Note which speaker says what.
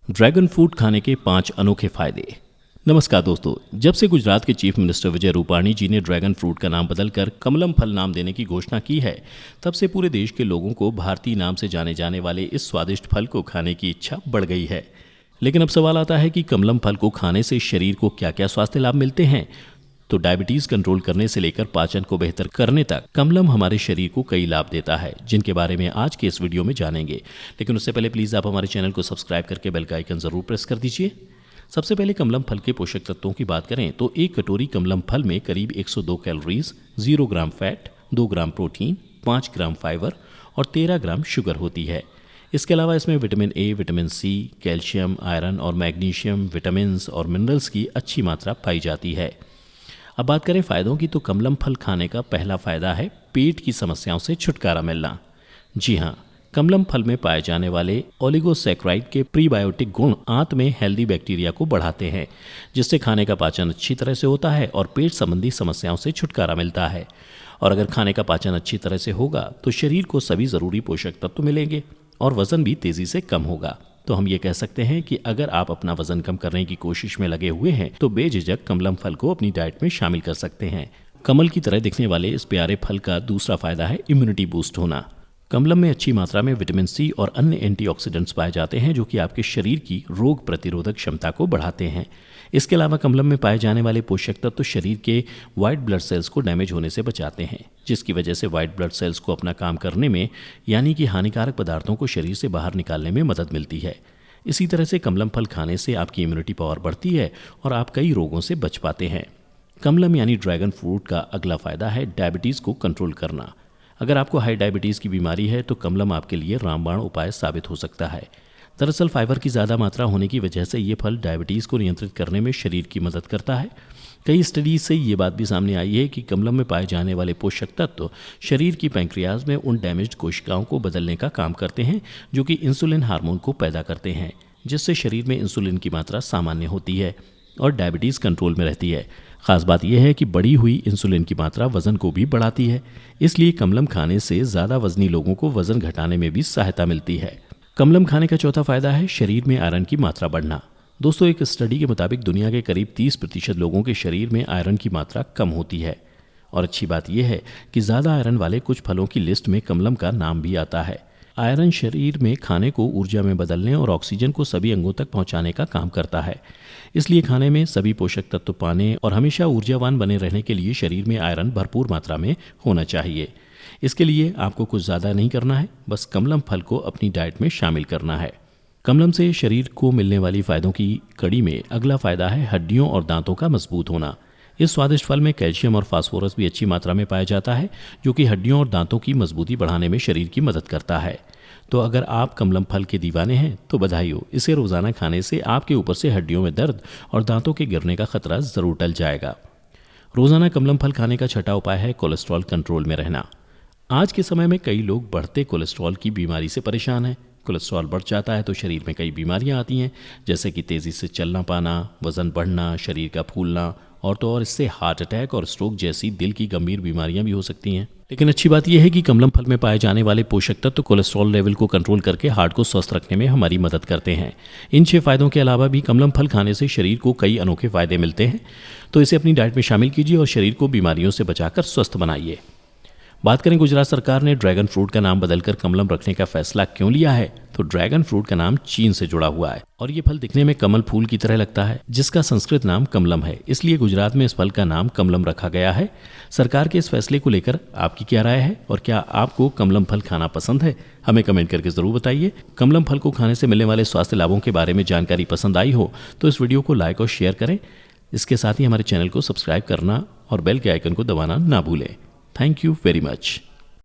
Speaker 1: Dragon fruit खाने के 5 अनोखे फायदे। नमस्कार दोस्तों, जब से गुजरात के चीफ मिनिस्टर विजय रूपाणी जी ने ड्रैगन फ्रूट का नाम बदलकर कमलम फल नाम देने की घोषणा की है, तब से पूरे देश के लोगों को भारतीय नाम से जाने जाने वाले इस स्वादिष्ट फल को खाने की इच्छा बढ़ गई है। लेकिन अब सवाल आता है कि कमलम फल को खाने से शरीर को क्या क्या स्वास्थ्य लाभ मिलते हैं। तो डायबिटीज कंट्रोल करने से लेकर पाचन को बेहतर करने तक कमलम हमारे शरीर को कई लाभ देता है, जिनके बारे में आज के इस वीडियो में जानेंगे। लेकिन उससे पहले प्लीज़ आप हमारे चैनल को सब्सक्राइब करके बेल का आइकन ज़रूर प्रेस कर दीजिए। सबसे पहले कमलम फल के पोषक तत्वों की बात करें तो एक कटोरी कमलम फल में करीब 102 calories, 0 gram fat, 2 gram protein, 5 gram fibre और 13 ग्राम शुगर होती है। इसके अलावा इसमें vitamin A, vitamin C, calcium, iron और मैग्नीशियम, विटामिन और मिनरल्स की अच्छी मात्रा पाई जाती है। अब बात करें फ़ायदों की तो कमलम फल खाने का पहला फ़ायदा है पेट की समस्याओं से छुटकारा मिलना। जी हाँ, कमलम फल में पाए जाने वाले ओलिगोसैकेराइड के प्रीबायोटिक गुण आंत में हेल्दी बैक्टीरिया को बढ़ाते हैं, जिससे खाने का पाचन अच्छी तरह से होता है और पेट संबंधी समस्याओं से छुटकारा मिलता है। और अगर खाने का पाचन अच्छी तरह से होगा तो शरीर को सभी ज़रूरी पोषक तत्व मिलेंगे और वज़न भी तेज़ी से कम होगा। तो हम ये कह सकते हैं कि अगर आप अपना वजन कम करने की कोशिश में लगे हुए हैं तो बेझिझक कमलम फल को अपनी डाइट में शामिल कर सकते हैं। कमल की तरह दिखने वाले इस प्यारे फल का दूसरा फायदा है इम्यूनिटी बूस्ट होना। कमलम में अच्छी मात्रा में विटामिन सी और अन्य एंटीऑक्सीडेंट्स पाए जाते हैं जो कि आपके शरीर की रोग प्रतिरोधक क्षमता को बढ़ाते हैं। इसके अलावा कमलम में पाए जाने वाले पोषक तत्व तो शरीर के वाइट ब्लड सेल्स को डैमेज होने से बचाते हैं, जिसकी वजह से वाइट ब्लड सेल्स को अपना काम करने में यानी कि हानिकारक पदार्थों को शरीर से बाहर निकालने में मदद मिलती है। इसी तरह से कमलम फल खाने से आपकी इम्यूनिटी पावर बढ़ती है और आप कई रोगों से बच पाते हैं। कमलम यानी ड्रैगन फ्रूट का अगला फायदा है डायबिटीज़ को कंट्रोल करना। अगर आपको हाई डायबिटीज़ की बीमारी है तो कमलम आपके लिए रामबाण उपाय साबित हो सकता है। दरअसल फाइबर की ज़्यादा मात्रा होने की वजह से ये फल डायबिटीज़ को नियंत्रित करने में शरीर की मदद करता है। कई स्टडीज से ये बात भी सामने आई है कि कमलम में पाए जाने वाले पोषक तत्व शरीर की पैंक्रियाज में उन डैमेज्ड कोशिकाओं को बदलने का काम करते हैं जो कि इंसुलिन हार्मोन को पैदा करते हैं, जिससे शरीर में इंसुलिन की मात्रा सामान्य होती है और डायबिटीज़ कंट्रोल में रहती है। ख़ास बात यह है कि बढ़ी हुई इंसुलिन की मात्रा वज़न को भी बढ़ाती है, इसलिए कमलम खाने से ज़्यादा वज़नी लोगों को वज़न घटाने में भी सहायता मिलती है। कमलम खाने का चौथा फायदा है शरीर में आयरन की मात्रा बढ़ना। दोस्तों, एक स्टडी के मुताबिक दुनिया के करीब 30% लोगों के शरीर में आयरन की मात्रा कम होती है। और अच्छी बात यह है कि ज़्यादा आयरन वाले कुछ फलों की लिस्ट में कमलम का नाम भी आता है। आयरन शरीर में खाने को ऊर्जा में बदलने और ऑक्सीजन को सभी अंगों तक पहुंचाने का काम करता है। इसलिए खाने में सभी पोषक तत्व पाने और हमेशा ऊर्जावान बने रहने के लिए शरीर में आयरन भरपूर मात्रा में होना चाहिए। इसके लिए आपको कुछ ज़्यादा नहीं करना है, बस कमलम फल को अपनी डाइट में शामिल करना है। कमलम से शरीर को मिलने वाली फ़ायदों की कड़ी में अगला फ़ायदा है हड्डियों और दांतों का मजबूत होना। इस स्वादिष्ट फल में कैल्शियम और फास्फोरस भी अच्छी मात्रा में पाया जाता है, जो कि हड्डियों और दांतों की मजबूती बढ़ाने में शरीर की मदद करता है। तो अगर आप कमलम फल के दीवाने हैं तो बधाई हो, इसे रोज़ाना खाने से आपके ऊपर से हड्डियों में दर्द और दांतों के गिरने का खतरा ज़रूर टल जाएगा। रोज़ाना कमलम फल खाने का छठा उपाय है कोलेस्ट्रॉल कंट्रोल में रहना। आज के समय में कई लोग बढ़ते कोलेस्ट्रॉल की बीमारी से परेशान हैं। कोलेस्ट्रॉल बढ़ जाता है तो शरीर में कई बीमारियां आती हैं, जैसे कि तेज़ी से चलना पाना, वज़न बढ़ना, शरीर का फूलना और तो और इससे हार्ट अटैक और स्ट्रोक जैसी दिल की गंभीर बीमारियां भी हो सकती हैं। लेकिन अच्छी बात यह है कि कमलम फल में पाए जाने वाले पोषक तत्व कोलेस्ट्रॉल लेवल को कंट्रोल करके हार्ट को स्वस्थ रखने में हमारी मदद करते हैं। इन 6 फायदों के अलावा भी कमलम फल खाने से शरीर को कई अनोखे फ़ायदे मिलते हैं, तो इसे अपनी डाइट में शामिल कीजिए और शरीर को बीमारियों से बचाकर स्वस्थ बनाइए। बात करें गुजरात सरकार ने ड्रैगन फ्रूट का नाम बदलकर कमलम रखने का फैसला क्यों लिया है, तो ड्रैगन फ्रूट का नाम चीन से जुड़ा हुआ है और ये फल दिखने में कमल फूल की तरह लगता है, जिसका संस्कृत नाम कमलम है। इसलिए गुजरात में इस फल का नाम कमलम रखा गया है। सरकार के इस फैसले को लेकर आपकी क्या राय है और क्या आपको कमलम फल खाना पसंद है? हमें कमेंट करके ज़रूर बताइए। कमलम फल को खाने से मिलने वाले स्वास्थ्य लाभों के बारे में जानकारी पसंद आई हो तो इस वीडियो को लाइक और शेयर करें। इसके साथ ही हमारे चैनल को सब्सक्राइब करना और बेल के आइकन को दबाना ना भूलें। Thank you very much.